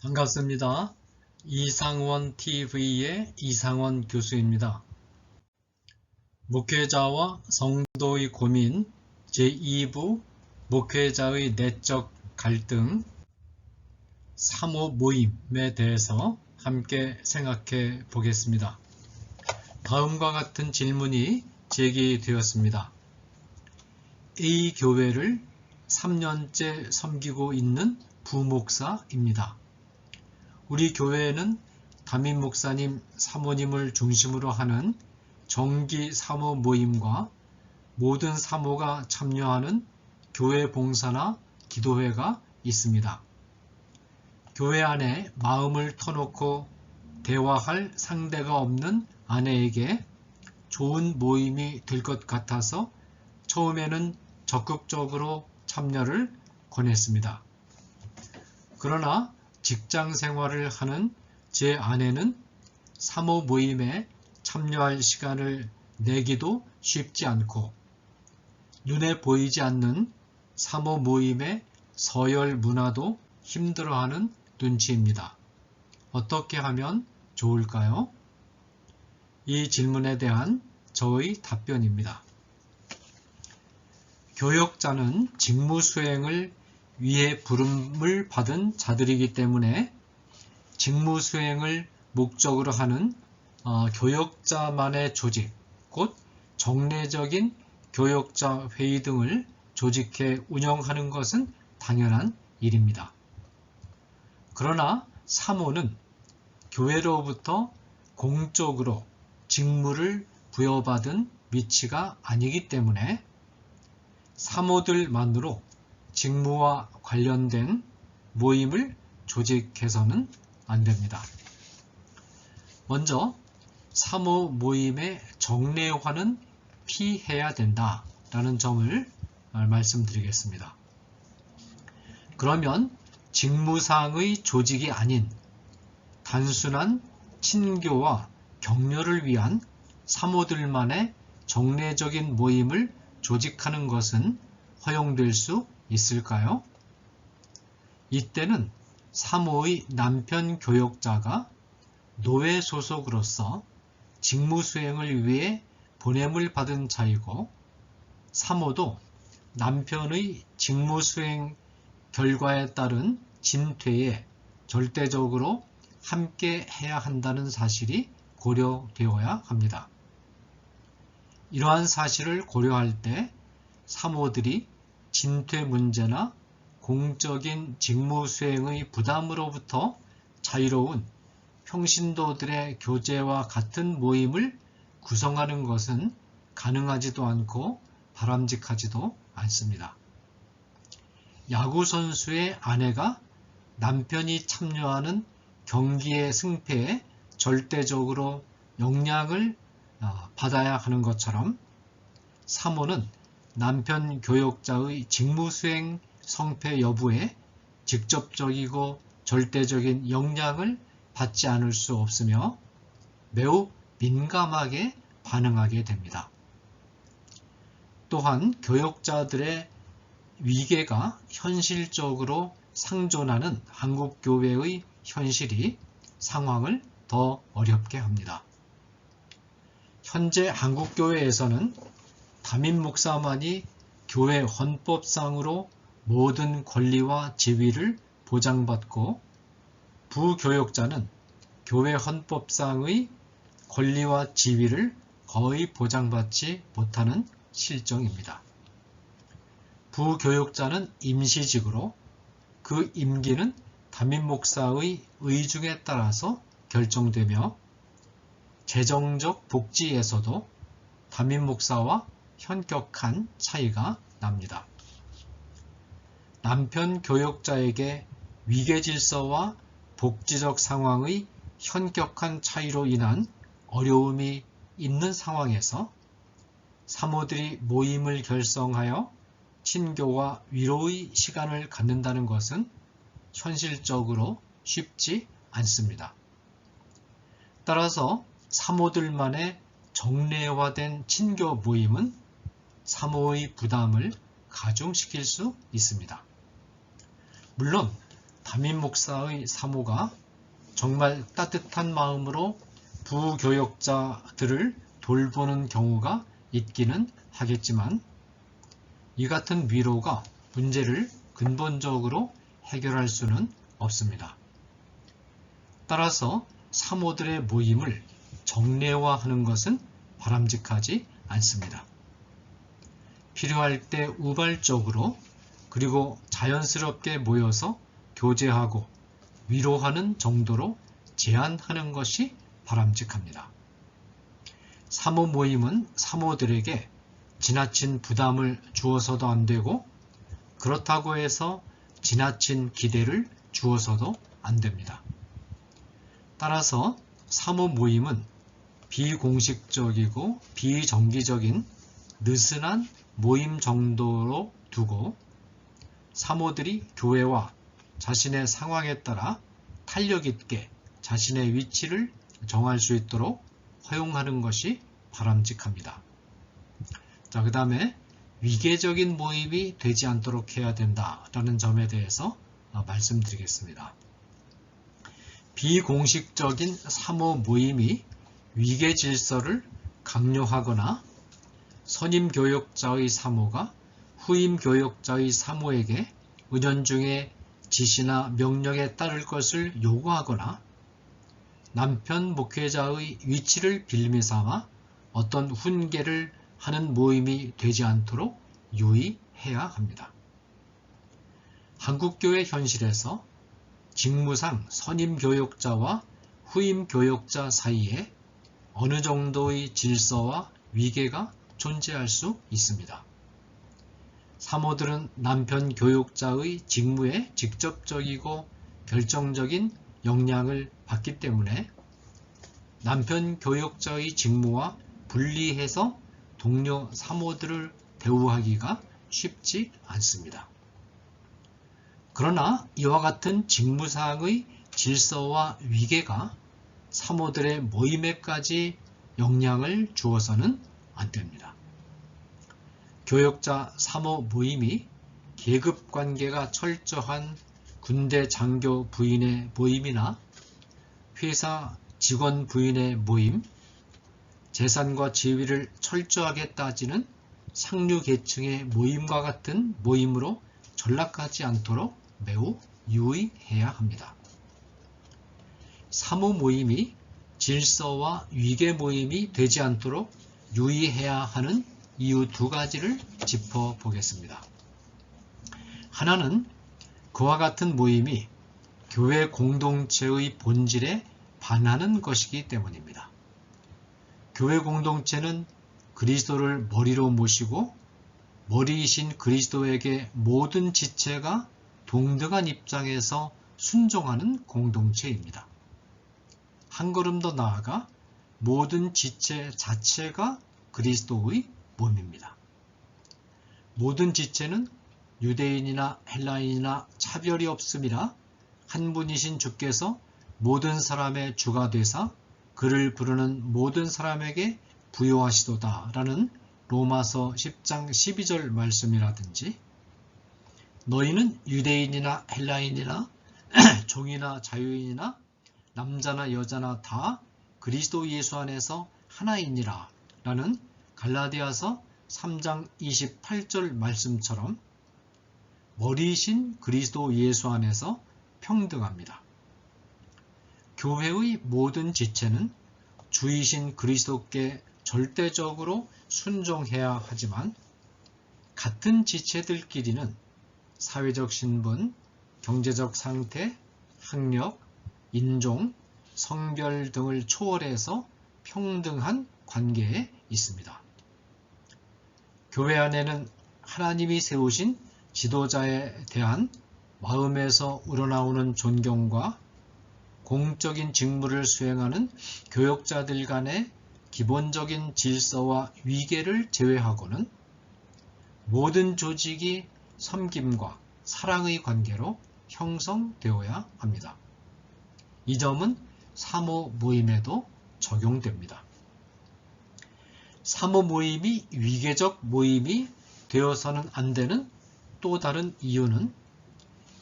반갑습니다. 이상원 TV의 이상원 교수입니다. 목회자와 성도의 고민 제2부 목회자의 내적 갈등 사모 모임에 대해서 함께 생각해 보겠습니다. 다음과 같은 질문이 제기되었습니다. A 교회를 3년째 섬기고 있는 부목사입니다. 우리 교회에는 담임 목사님, 사모님을 중심으로 하는 정기 사모 모임과 모든 사모가 참여하는 교회 봉사나 기도회가 있습니다. 교회 안에 마음을 터놓고 대화할 상대가 없는 아내에게 좋은 모임이 될 것 같아서 처음에는 적극적으로 참여를 권했습니다. 그러나 직장 생활을 하는 제 아내는 사모 모임에 참여할 시간을 내기도 쉽지 않고 눈에 보이지 않는 사모 모임의 서열 문화도 힘들어하는 눈치입니다. 어떻게 하면 좋을까요? 이 질문에 대한 저의 답변입니다. 교역자는 직무 수행을 위해 부름을 받은 자들이기 때문에 직무 수행을 목적으로 하는 교역자만의 조직, 곧 정례적인 교역자 회의 등을 조직해 운영하는 것은 당연한 일입니다. 그러나 사모는 교회로부터 공적으로 직무를 부여받은 위치가 아니기 때문에 사모들만으로 직무와 관련된 모임을 조직해서는 안 됩니다. 먼저 사모 모임의 정례화는 피해야 된다라는 점을 말씀드리겠습니다. 그러면 직무상의 조직이 아닌 단순한 친교와 격려를 위한 사모들만의 정례적인 모임을 조직하는 것은 허용될 수 있을까요? 이때는 사모의 남편 교역자가 노회 소속으로서 직무 수행을 위해 보냄을 받은 자이고 사모도 남편의 직무 수행 결과에 따른 진퇴에 절대적으로 함께 해야 한다는 사실이 고려되어야 합니다. 이러한 사실을 고려할 때 사모들이 진퇴 문제나 공적인 직무 수행의 부담으로부터 자유로운 평신도들의 교제와 같은 모임을 구성하는 것은 가능하지도 않고 바람직하지도 않습니다. 야구선수의 아내가 남편이 참여하는 경기의 승패에 절대적으로 영향을 받아야 하는 것처럼 사모는 남편 교역자의 직무수행 성패 여부에 직접적이고 절대적인 영향을 받지 않을 수 없으며 매우 민감하게 반응하게 됩니다. 또한 교역자들의 위계가 현실적으로 상존하는 한국교회의 현실이 상황을 더 어렵게 합니다. 현재 한국교회에서는 담임 목사만이 교회 헌법상으로 모든 권리와 지위를 보장받고 부교역자는 교회 헌법상의 권리와 지위를 거의 보장받지 못하는 실정입니다. 부교역자는 임시직으로 그 임기는 담임 목사의 의중에 따라서 결정되며 재정적 복지에서도 담임 목사와 현격한 차이가 납니다. 남편 교역자에게 위계질서와 복지적 상황의 현격한 차이로 인한 어려움이 있는 상황에서 사모들이 모임을 결성하여 친교와 위로의 시간을 갖는다는 것은 현실적으로 쉽지 않습니다. 따라서 사모들만의 정례화된 친교 모임은 사모의 부담을 가중시킬 수 있습니다. 물론 담임 목사의 사모가 정말 따뜻한 마음으로 부교역자들을 돌보는 경우가 있기는 하겠지만 이 같은 위로가 문제를 근본적으로 해결할 수는 없습니다. 따라서 사모들의 모임을 정례화하는 것은 바람직하지 않습니다. 필요할 때 우발적으로 그리고 자연스럽게 모여서 교제하고 위로하는 정도로 제한하는 것이 바람직합니다. 사모 모임은 사모들에게 지나친 부담을 주어서도 안 되고 그렇다고 해서 지나친 기대를 주어서도 안 됩니다. 따라서 사모 모임은 비공식적이고 비정기적인 느슨한 모임 정도로 두고 사모들이 교회와 자신의 상황에 따라 탄력 있게 자신의 위치를 정할 수 있도록 허용하는 것이 바람직합니다. 자, 그 다음에 위계적인 모임이 되지 않도록 해야 된다라는 점에 대해서 말씀드리겠습니다. 비공식적인 사모 모임이 위계 질서를 강요하거나 선임 교역자의 사모가 후임 교역자의 사모에게 은연중에 지시나 명령에 따를 것을 요구하거나 남편 목회자의 위치를 빌미삼아 어떤 훈계를 하는 모임이 되지 않도록 유의해야 합니다. 한국교회 현실에서 직무상 선임 교역자와 후임 교역자 사이에 어느 정도의 질서와 위계가 존재할 수 있습니다. 사모들은 남편 교역자의 직무에 직접적이고 결정적인 영향을 받기 때문에 남편 교역자의 직무와 분리해서 동료 사모들을 대우하기가 쉽지 않습니다. 그러나 이와 같은 직무상의 질서와 위계가 사모들의 모임에까지 영향을 주어서는 안 됩니다. 교역자 사모 모임이 계급관계가 철저한 군대 장교 부인의 모임이나 회사 직원 부인의 모임, 재산과 지위를 철저하게 따지는 상류계층의 모임과 같은 모임으로 전락하지 않도록 매우 유의해야 합니다. 사모 모임이 질서와 위계 모임이 되지 않도록 유의해야 하는 이유 두 가지를 짚어보겠습니다. 하나는 그와 같은 모임이 교회 공동체의 본질에 반하는 것이기 때문입니다. 교회 공동체는 그리스도를 머리로 모시고 머리이신 그리스도에게 모든 지체가 동등한 입장에서 순종하는 공동체입니다. 한 걸음 더 나아가 모든 지체 자체가 그리스도의 몸입니다. 모든 지체는 유대인이나 헬라인이나 차별이 없음이라 한 분이신 주께서 모든 사람의 주가 되사 그를 부르는 모든 사람에게 부요하시도다 라는 로마서 10장 12절 말씀이라든지 너희는 유대인이나 헬라인이나 종이나 자유인이나 남자나 여자나 다 그리스도 예수 안에서 하나이니라 라는 갈라디아서 3장 28절 말씀처럼 머리이신 그리스도 예수 안에서 평등합니다. 교회의 모든 지체는 주이신 그리스도께 절대적으로 순종해야 하지만 같은 지체들끼리는 사회적 신분, 경제적 상태, 학력, 인종, 성별 등을 초월해서 평등한 관계에 있습니다. 교회 안에는 하나님이 세우신 지도자에 대한 마음에서 우러나오는 존경과 공적인 직무를 수행하는 교역자들 간의 기본적인 질서와 위계를 제외하고는 모든 조직이 섬김과 사랑의 관계로 형성되어야 합니다. 이 점은 사모 모임에도 적용됩니다. 사모 모임이 위계적 모임이 되어서는 안 되는 또 다른 이유는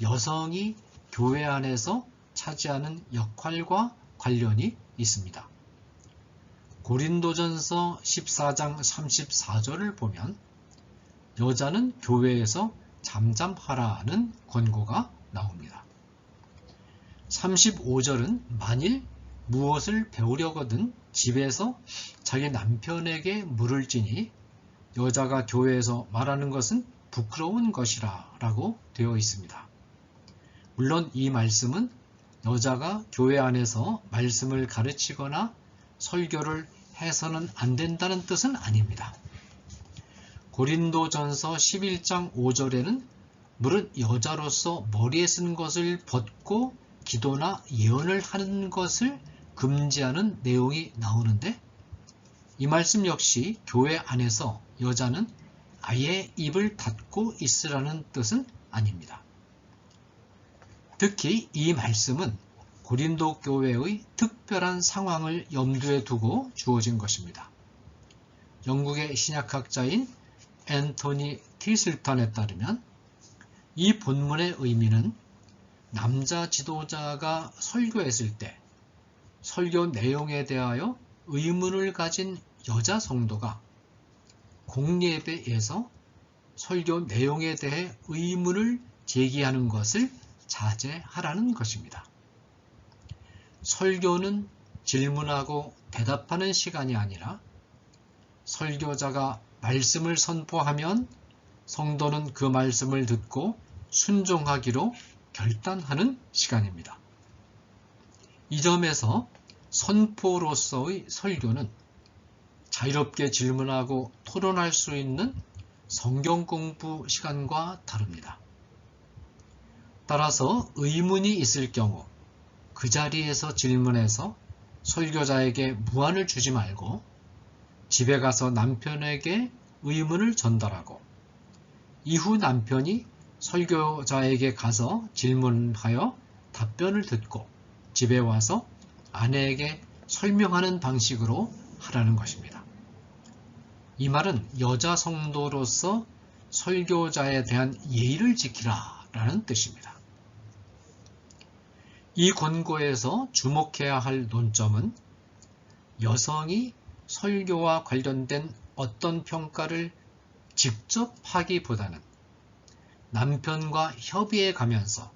여성이 교회 안에서 차지하는 역할과 관련이 있습니다. 고린도전서 14장 34절을 보면 여자는 교회에서 잠잠하라는 권고가 나옵니다. 35절은 만일 무엇을 배우려거든 집에서 자기 남편에게 물을 지니 여자가 교회에서 말하는 것은 부끄러운 것이라 라고 되어 있습니다. 물론 이 말씀은 여자가 교회 안에서 말씀을 가르치거나 설교를 해서는 안 된다는 뜻은 아닙니다. 고린도전서 11장 5절에는 물은 여자로서 머리에 쓴 것을 벗고 기도나 예언을 하는 것을 금지하는 내용이 나오는데 이 말씀 역시 교회 안에서 여자는 아예 입을 닫고 있으라는 뜻은 아닙니다. 특히 이 말씀은 고린도 교회의 특별한 상황을 염두에 두고 주어진 것입니다. 영국의 신약학자인 앤토니 티슬턴에 따르면 이 본문의 의미는 남자 지도자가 설교했을 때 설교 내용에 대하여 의문을 가진 여자 성도가 공예배에서 설교 내용에 대해 의문을 제기하는 것을 자제하라는 것입니다. 설교는 질문하고 대답하는 시간이 아니라 설교자가 말씀을 선포하면 성도는 그 말씀을 듣고 순종하기로 결단하는 시간입니다. 이 점에서 선포로서의 설교는 자유롭게 질문하고 토론할 수 있는 성경 공부 시간과 다릅니다. 따라서 의문이 있을 경우 그 자리에서 질문해서 설교자에게 무안을 주지 말고 집에 가서 남편에게 의문을 전달하고 이후 남편이 설교자에게 가서 질문하여 답변을 듣고 집에 와서 아내에게 설명하는 방식으로 하라는 것입니다. 이 말은 여자 성도로서 설교자에 대한 예의를 지키라 라는 뜻입니다. 이 권고에서 주목해야 할 논점은 여성이 설교와 관련된 어떤 평가를 직접 하기보다는 남편과 협의해 가면서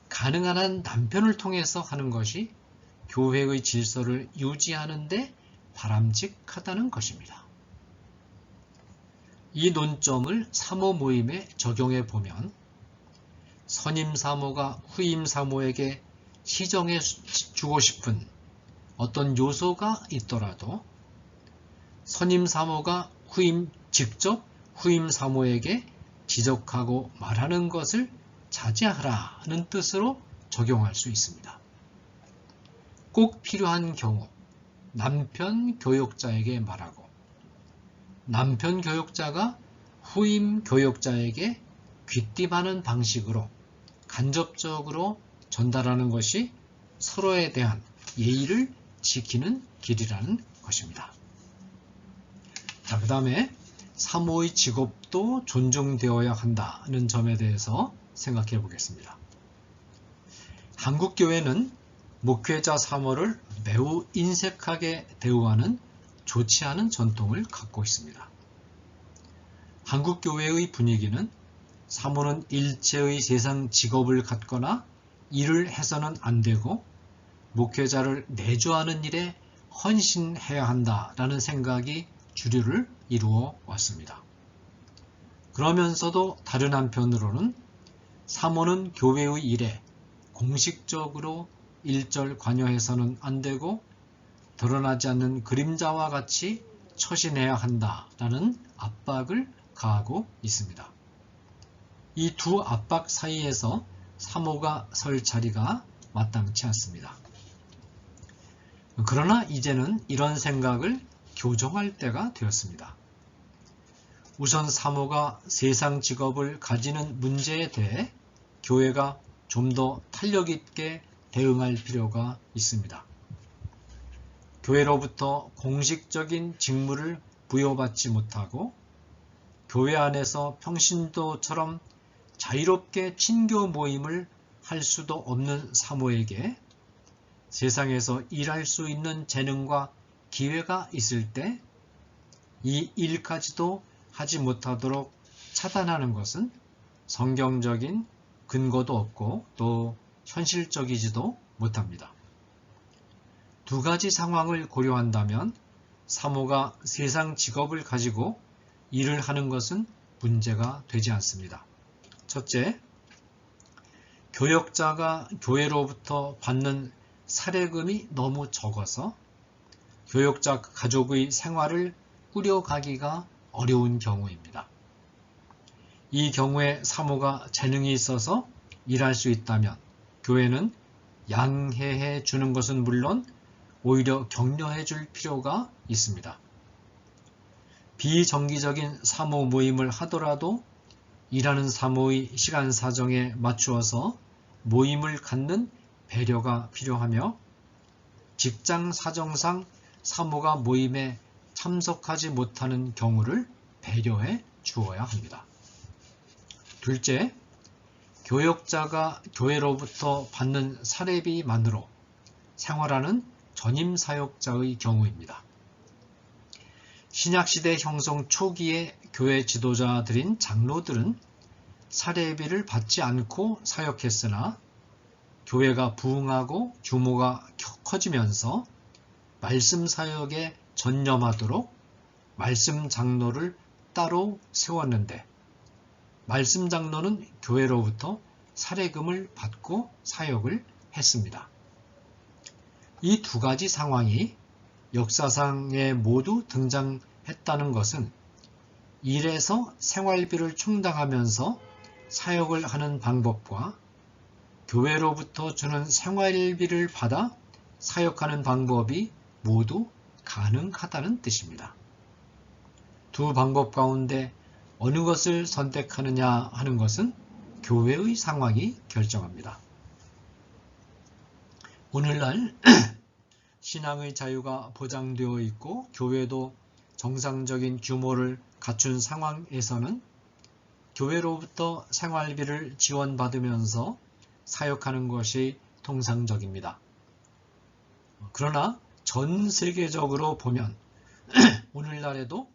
가능한 한 남편을 통해서 하는 것이 교회의 질서를 유지하는 데 바람직하다는 것입니다. 이 논점을 사모 모임에 적용해 보면 선임 사모가 후임 사모에게 시정해 주고 싶은 어떤 요소가 있더라도 선임 사모가 직접 후임 사모에게 지적하고 말하는 것을 자제하라는 뜻으로 적용할 수 있습니다. 꼭 필요한 경우 남편 교역자에게 말하고 남편 교역자가 후임 교역자에게 귀띔하는 방식으로 간접적으로 전달하는 것이 서로에 대한 예의를 지키는 길이라는 것입니다. 자, 그 다음에 사모의 직업도 존중되어야 한다는 점에 대해서 생각해 보겠습니다. 한국교회는 목회자 사모를 매우 인색하게 대우하는 좋지 않은 전통을 갖고 있습니다. 한국교회의 분위기는 사모는 일체의 세상 직업을 갖거나 일을 해서는 안 되고 목회자를 내조하는 일에 헌신해야 한다라는 생각이 주류를 이루어 왔습니다. 그러면서도 다른 한편으로는 사모는 교회의 일에 공식적으로 일절 관여해서는 안 되고 드러나지 않는 그림자와 같이 처신해야 한다라는 압박을 가하고 있습니다. 이 두 압박 사이에서 사모가 설 자리가 마땅치 않습니다. 그러나 이제는 이런 생각을 교정할 때가 되었습니다. 우선 사모가 세상 직업을 가지는 문제에 대해 교회가 좀 더 탄력 있게 대응할 필요가 있습니다. 교회로부터 공식적인 직무를 부여받지 못하고 교회 안에서 평신도처럼 자유롭게 친교 모임을 할 수도 없는 사모에게 세상에서 일할 수 있는 재능과 기회가 있을 때 이 일까지도 하지 못하도록 차단하는 것은 성경적인 근거도 없고 또 현실적이지도 못합니다. 두 가지 상황을 고려한다면 사모가 세상 직업을 가지고 일을 하는 것은 문제가 되지 않습니다. 첫째, 교역자가 교회로부터 받는 사례금이 너무 적어서 교역자 가족의 생활을 꾸려가기가 어려운 경우입니다. 이 경우에 사모가 재능이 있어서 일할 수 있다면 교회는 양해해 주는 것은 물론 오히려 격려해 줄 필요가 있습니다. 비정기적인 사모 모임을 하더라도 일하는 사모의 시간 사정에 맞추어서 모임을 갖는 배려가 필요하며 직장 사정상 사모가 모임에 참석하지 못하는 경우를 배려해 주어야 합니다. 둘째, 교역자가 교회로부터 받는 사례비만으로 생활하는 전임 사역자의 경우입니다. 신약시대 형성 초기의 교회 지도자들인 장로들은 사례비를 받지 않고 사역했으나 교회가 부흥하고 규모가 커지면서 말씀 사역에 전념하도록 말씀 장로를 따로 세웠는데 말씀 장로는 교회로부터 사례금을 받고 사역을 했습니다. 이 두 가지 상황이 역사상에 모두 등장했다는 것은 일에서 생활비를 충당하면서 사역을 하는 방법과 교회로부터 주는 생활비를 받아 사역하는 방법이 모두 가능하다는 뜻입니다. 두 방법 가운데 어느 것을 선택하느냐 하는 것은 교회의 상황이 결정합니다. 오늘날 신앙의 자유가 보장되어 있고 교회도 정상적인 규모를 갖춘 상황에서는 교회로부터 생활비를 지원받으면서 사역하는 것이 통상적입니다. 그러나 전 세계적으로 보면 오늘날에도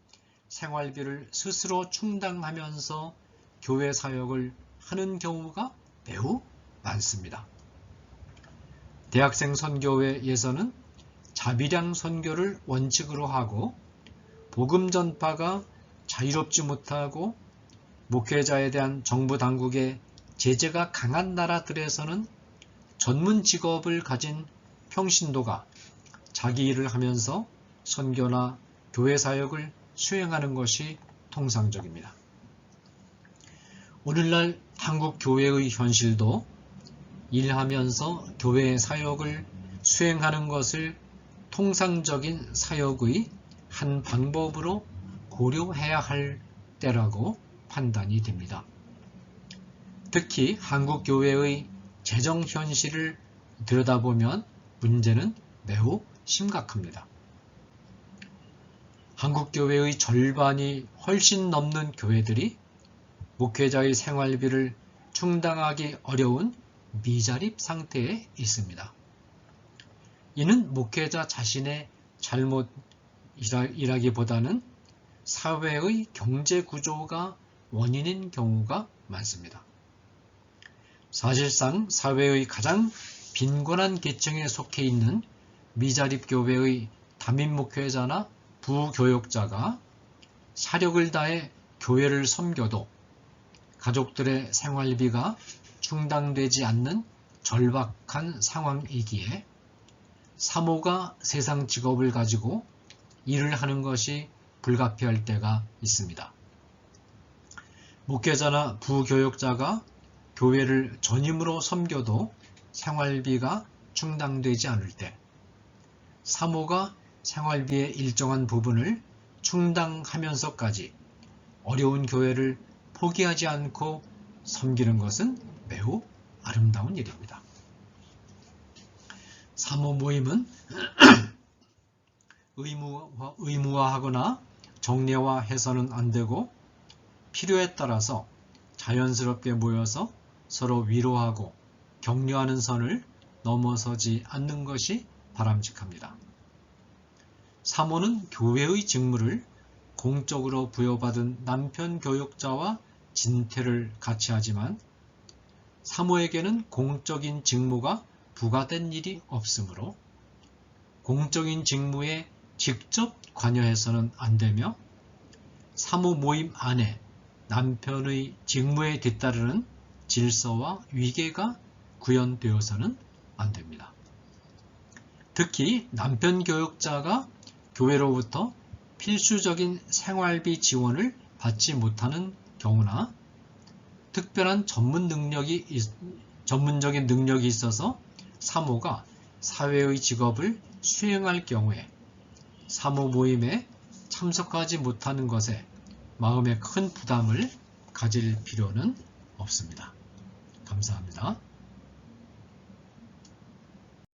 생활비를 스스로 충당하면서 교회 사역을 하는 경우가 매우 많습니다. 대학생 선교회에서는 자비량 선교를 원칙으로 하고 복음 전파가 자유롭지 못하고 목회자에 대한 정부 당국의 제재가 강한 나라들에서는 전문 직업을 가진 평신도가 자기 일을 하면서 선교나 교회 사역을 수행하는 것이 통상적입니다. 오늘날 한국 교회의 현실도 일하면서 교회 사역을 수행하는 것을 통상적인 사역의 한 방법으로 고려해야 할 때라고 판단이 됩니다. 특히 한국 교회의 재정 현실을 들여다보면 문제는 매우 심각합니다. 한국 교회의 절반이 훨씬 넘는 교회들이 목회자의 생활비를 충당하기 어려운 미자립 상태에 있습니다. 이는 목회자 자신의 잘못이라기보다는 사회의 경제 구조가 원인인 경우가 많습니다. 사실상 사회의 가장 빈곤한 계층에 속해 있는 미자립 교회의 담임 목회자나 부교역자가 사력을 다해 교회를 섬겨도 가족들의 생활비가 충당되지 않는 절박한 상황이기에 사모가 세상 직업을 가지고 일을 하는 것이 불가피할 때가 있습니다. 목회자나 부교역자가 교회를 전임으로 섬겨도 생활비가 충당되지 않을 때 사모가 생활비의 일정한 부분을 충당하면서까지 어려운 교회를 포기하지 않고 섬기는 것은 매우 아름다운 일입니다. 사모 모임은 의무화하거나 정례화해서는 안 되고 필요에 따라서 자연스럽게 모여서 서로 위로하고 격려하는 선을 넘어서지 않는 것이 바람직합니다. 사모는 교회의 직무를 공적으로 부여받은 남편 교육자와 진퇴를 같이 하지만 사모에게는 공적인 직무가 부과된 일이 없으므로 공적인 직무에 직접 관여해서는 안 되며 사모 모임 안에 남편의 직무에 뒤따르는 질서와 위계가 구현되어서는 안 됩니다. 특히 남편 교육자가 교회로부터 필수적인 생활비 지원을 받지 못하는 경우나 특별한 전문적인 능력이 있어서 사모가 사회의 직업을 수행할 경우에 사모 모임에 참석하지 못하는 것에 마음에 큰 부담을 가질 필요는 없습니다. 감사합니다.